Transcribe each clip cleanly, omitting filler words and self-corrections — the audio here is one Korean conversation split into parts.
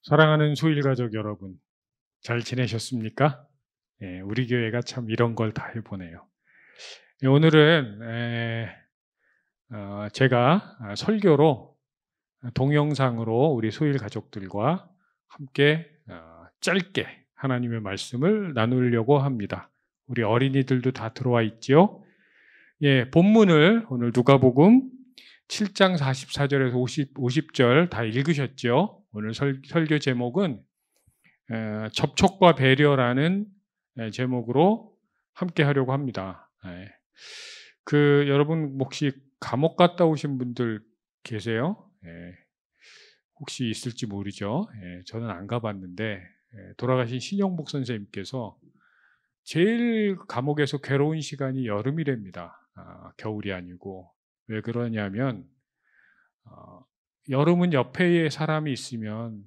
사랑하는 소일 가족 여러분, 잘 지내셨습니까? 우리 교회가 참 이런 걸 다 해보네요. 오늘은 제가 설교로 동영상으로 우리 소일 가족들과 함께 짧게 하나님의 말씀을 나누려고 합니다. 우리 어린이들도 다 들어와 있죠? 본문을 오늘 누가복음 7장 44절에서 50절 다 읽으셨죠? 오늘 설교 제목은 접촉과 배려라는 제목으로 함께 하려고 합니다. 여러분 혹시 감옥 갔다 오신 분들 계세요? 혹시 있을지 모르죠. 저는 안 가봤는데 돌아가신 신영복 선생님께서 제일 감옥에서 괴로운 시간이 여름이랍니다. 겨울이 아니고. 왜 그러냐면 여름은 옆에 사람이 있으면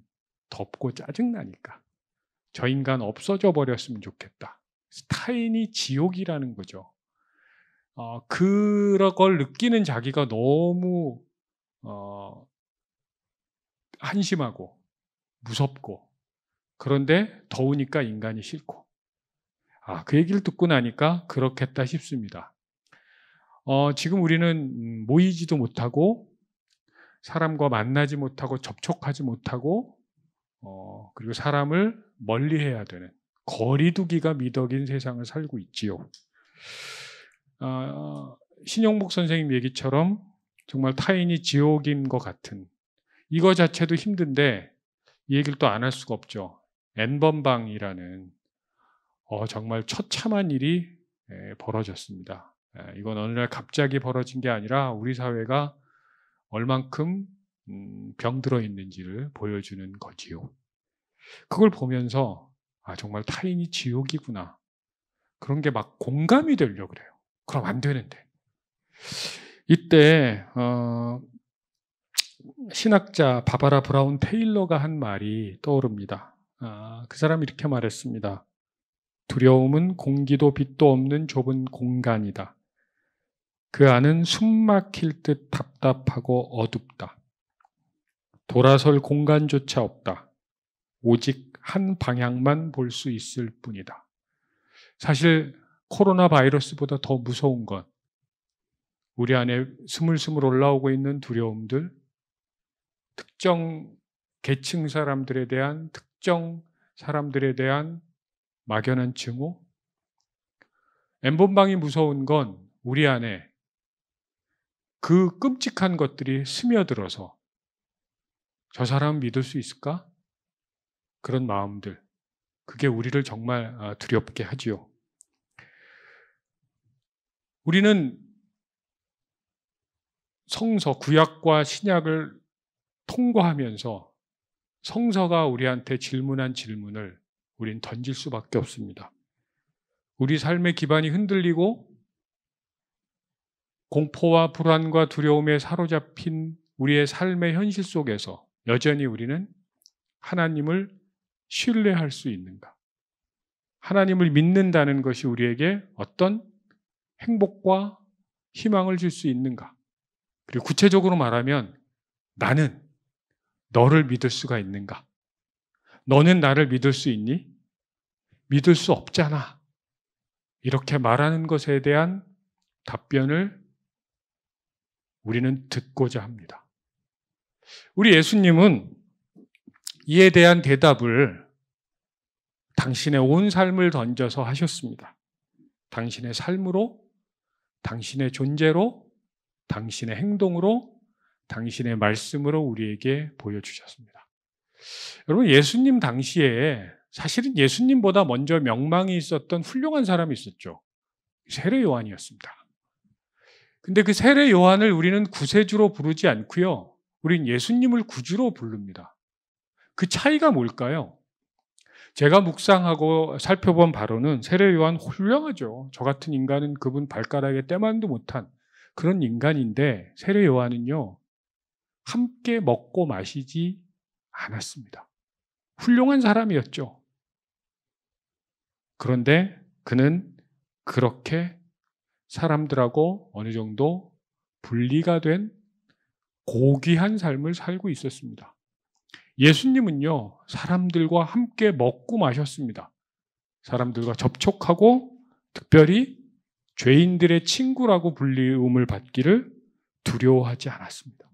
덥고 짜증나니까 저 인간 없어져 버렸으면 좋겠다. 타인이 지옥이라는 거죠. 그런 걸 느끼는 자기가 너무 한심하고 무섭고, 그런데 더우니까 인간이 싫고, 그 얘기를 듣고 나니까 그렇겠다 싶습니다. 지금 우리는 모이지도 못하고 사람과 만나지 못하고 접촉하지 못하고 그리고 사람을 멀리해야 되는 거리두기가 미덕인 세상을 살고 있지요. 신영복 선생님 얘기처럼 정말 타인이 지옥인 것 같은 이거 자체도 힘든데 이 얘기를 또 안 할 수가 없죠. N번방이라는 정말 처참한 일이 벌어졌습니다. 이건 어느 날 갑자기 벌어진 게 아니라 우리 사회가 얼만큼 병들어 있는지를 보여주는 거지요. 그걸 보면서 정말 타인이 지옥이구나, 그런 게 막 공감이 되려고 그래요. 그럼 안 되는데. 이때 신학자 바바라 브라운 테일러가 한 말이 떠오릅니다. 그 사람이 이렇게 말했습니다. 두려움은 공기도 빛도 없는 좁은 공간이다. 그 안은 숨 막힐 듯 답답하고 어둡다. 돌아설 공간조차 없다. 오직 한 방향만 볼 수 있을 뿐이다. 사실 코로나 바이러스보다 더 무서운 건 우리 안에 스물스물 올라오고 있는 두려움들, 특정 계층 사람들에 대한, 특정 사람들에 대한 막연한 증오. N번방이 무서운 건 우리 안에 그 끔찍한 것들이 스며들어서 저 사람 믿을 수 있을까? 그런 마음들, 그게 우리를 정말 두렵게 하지요. 우리는 성서, 구약과 신약을 통과하면서 성서가 우리한테 질문한 질문을 우린 던질 수밖에 없습니다. 우리 삶의 기반이 흔들리고 공포와 불안과 두려움에 사로잡힌 우리의 삶의 현실 속에서 여전히 우리는 하나님을 신뢰할 수 있는가? 하나님을 믿는다는 것이 우리에게 어떤 행복과 희망을 줄 수 있는가? 그리고 구체적으로 말하면 나는 너를 믿을 수가 있는가? 너는 나를 믿을 수 있니? 믿을 수 없잖아. 이렇게 말하는 것에 대한 답변을 우리는 듣고자 합니다. 우리 예수님은 이에 대한 대답을 당신의 온 삶을 던져서 하셨습니다. 당신의 삶으로, 당신의 존재로, 당신의 행동으로, 당신의 말씀으로 우리에게 보여주셨습니다. 여러분, 예수님 당시에 사실은 예수님보다 먼저 명망이 있었던 훌륭한 사람이 있었죠. 세례 요한이었습니다. 근데 그 세례 요한을 우리는 구세주로 부르지 않고요, 우린 예수님을 구주로 부릅니다. 그 차이가 뭘까요? 제가 묵상하고 살펴본 바로는 세례 요한 훌륭하죠. 저 같은 인간은 그분 발가락에 때만도 못한 그런 인간인데, 세례 요한은요, 함께 먹고 마시지 않았습니다. 훌륭한 사람이었죠. 그런데 그는 그렇게 사람들하고 어느 정도 분리가 된 고귀한 삶을 살고 있었습니다. 예수님은요, 사람들과 함께 먹고 마셨습니다. 사람들과 접촉하고 특별히 죄인들의 친구라고 불리움을 받기를 두려워하지 않았습니다.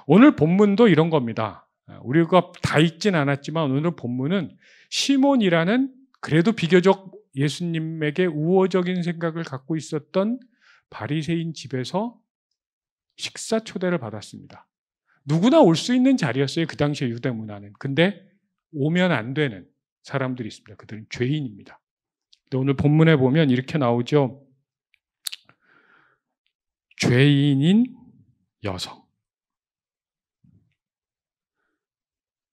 오늘 본문도 이런 겁니다. 우리가 다 읽진 않았지만 오늘 본문은 시몬이라는 그래도 비교적 예수님에게 우호적인 생각을 갖고 있었던 바리새인 집에서 식사 초대를 받았습니다. 누구나 올 수 있는 자리였어요. 그 당시에 유대 문화는. 근데 오면 안 되는 사람들이 있습니다. 그들은 죄인입니다. 근데 오늘 본문에 보면 이렇게 나오죠. 죄인인 여성.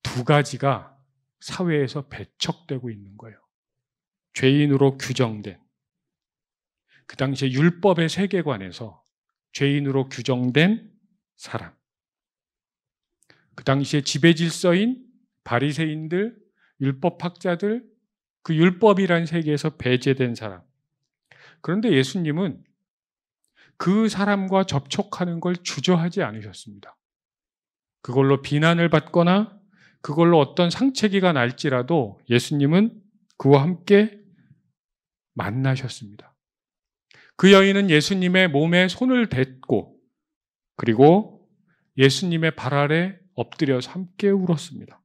두 가지가 사회에서 배척되고 있는 거예요. 죄인으로 규정된, 그 당시에 율법의 세계관에서 죄인으로 규정된 사람. 그 당시에 지배질서인 바리새인들, 율법학자들, 그 율법이란 세계에서 배제된 사람. 그런데 예수님은 그 사람과 접촉하는 걸 주저하지 않으셨습니다. 그걸로 비난을 받거나 그걸로 어떤 상처기가 날지라도 예수님은 그와 함께 만나셨습니다. 그 여인은 예수님의 몸에 손을 댔고 그리고 예수님의 발 아래 엎드려서 함께 울었습니다.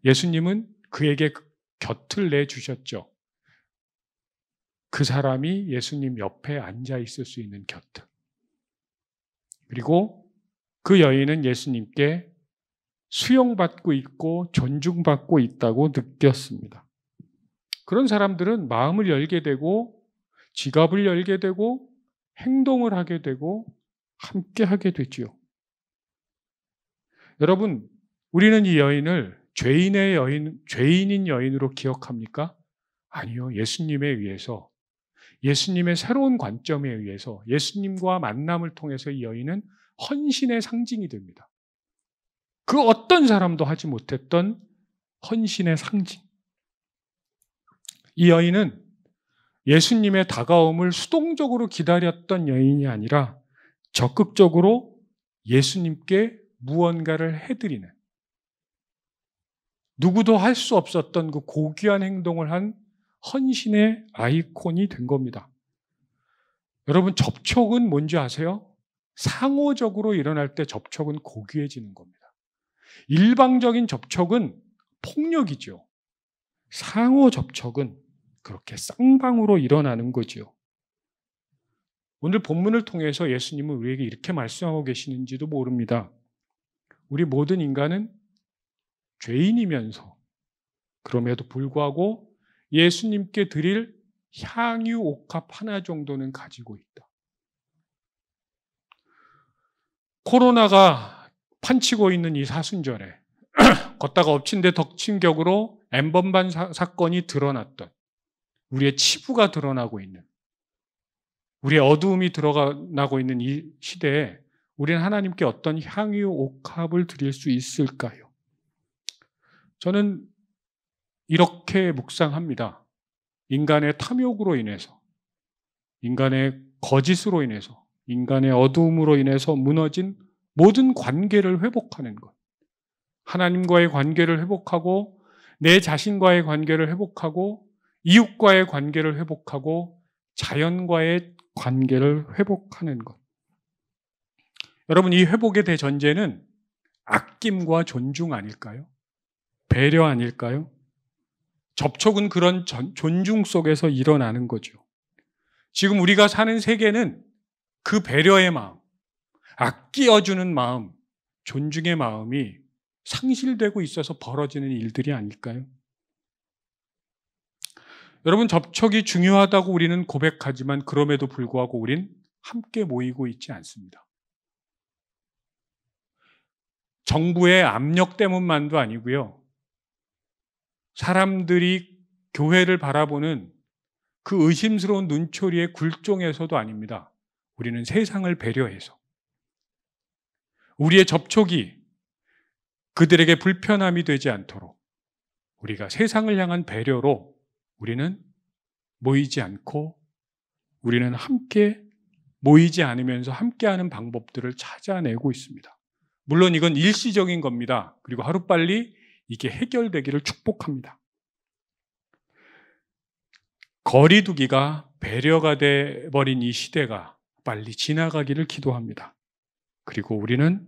예수님은 그에게 곁을 내주셨죠. 그 사람이 예수님 옆에 앉아 있을 수 있는 곁을. 그리고 그 여인은 예수님께 수용받고 있고 존중받고 있다고 느꼈습니다. 그런 사람들은 마음을 열게 되고 지갑을 열게 되고 행동을 하게 되고 함께 하게 되지요. 여러분, 우리는 이 여인을 죄인인 여인으로 기억합니까? 아니요. 예수님에 의해서, 예수님의 새로운 관점에 의해서 예수님과 만남을 통해서 이 여인은 헌신의 상징이 됩니다. 그 어떤 사람도 하지 못했던 헌신의 상징. 이 여인은 예수님의 다가옴을 수동적으로 기다렸던 여인이 아니라 적극적으로 예수님께 무언가를 해드리는, 누구도 할 수 없었던 그 고귀한 행동을 한 헌신의 아이콘이 된 겁니다. 여러분, 접촉은 뭔지 아세요? 상호적으로 일어날 때 접촉은 고귀해지는 겁니다. 일방적인 접촉은 폭력이죠. 상호 접촉은 그렇게 쌍방으로 일어나는 거죠. 오늘 본문을 통해서 예수님은 우리에게 이렇게 말씀하고 계시는지도 모릅니다. 우리 모든 인간은 죄인이면서 그럼에도 불구하고 예수님께 드릴 향유 옥합 하나 정도는 가지고 있다. 코로나가 판치고 있는 이 사순절에 걷다가 엎친 데 덮친 격으로 N번방 사건이 드러났던, 우리의 치부가 드러나고 있는, 우리의 어두움이 드러나고 있는 이 시대에 우리는 하나님께 어떤 향유 옥합을 드릴 수 있을까요? 저는 이렇게 묵상합니다. 인간의 탐욕으로 인해서, 인간의 거짓으로 인해서, 인간의 어두움으로 인해서 무너진 모든 관계를 회복하는 것, 하나님과의 관계를 회복하고 내 자신과의 관계를 회복하고 이웃과의 관계를 회복하고 자연과의 관계를 회복하는 것. 여러분, 이 회복의 대전제는 아낌과 존중 아닐까요? 배려 아닐까요? 접촉은 그런 존중 속에서 일어나는 거죠. 지금 우리가 사는 세계는 그 배려의 마음, 아끼어주는 마음, 존중의 마음이 상실되고 있어서 벌어지는 일들이 아닐까요? 여러분, 접촉이 중요하다고 우리는 고백하지만 그럼에도 불구하고 우린 함께 모이고 있지 않습니다. 정부의 압력 때문만도 아니고요. 사람들이 교회를 바라보는 그 의심스러운 눈초리의 굴종에서도 아닙니다. 우리는 세상을 배려해서, 우리의 접촉이 그들에게 불편함이 되지 않도록 우리가 세상을 향한 배려로 우리는 모이지 않고, 우리는 함께 모이지 않으면서 함께하는 방법들을 찾아내고 있습니다. 물론 이건 일시적인 겁니다. 그리고 하루빨리 이게 해결되기를 축복합니다. 거리두기가 배려가 돼버린 이 시대가 빨리 지나가기를 기도합니다. 그리고 우리는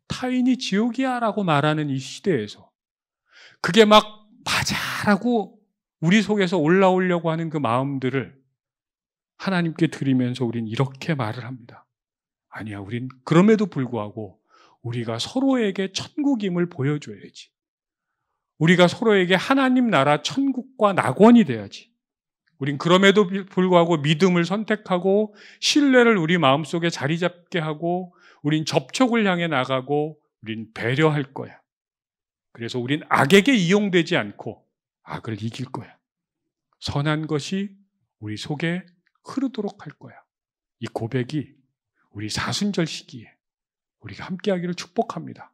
타인이 지옥이야 라고 말하는 이 시대에서 그게 막 맞아라고 우리 속에서 올라오려고 하는 그 마음들을 하나님께 드리면서 우린 이렇게 말을 합니다. 아니야, 우린 그럼에도 불구하고 우리가 서로에게 천국임을 보여줘야지. 우리가 서로에게 하나님 나라 천국과 낙원이 돼야지. 우린 그럼에도 불구하고 믿음을 선택하고 신뢰를 우리 마음속에 자리 잡게 하고 우린 접촉을 향해 나가고 우린 배려할 거야. 그래서 우린 악에게 이용되지 않고 악을 이길 거야. 선한 것이 우리 속에 흐르도록 할 거야. 이 고백이 우리 사순절 시기에 우리가 함께하기를 축복합니다.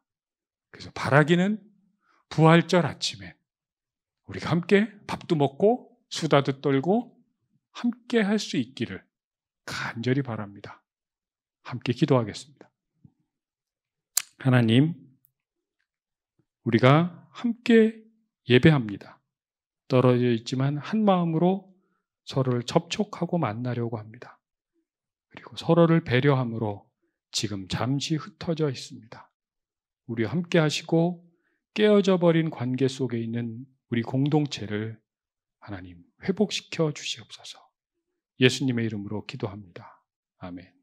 그래서 바라기는 부활절 아침에 우리가 함께 밥도 먹고 수다도 떨고 함께 할 수 있기를 간절히 바랍니다. 함께 기도하겠습니다. 하나님, 우리가 함께 예배합니다. 떨어져 있지만 한 마음으로 서로를 접촉하고 만나려고 합니다. 그리고 서로를 배려함으로 지금 잠시 흩어져 있습니다. 우리와 함께 하시고 깨어져 버린 관계 속에 있는 우리 공동체를 하나님 회복시켜 주시옵소서. 예수님의 이름으로 기도합니다. 아멘.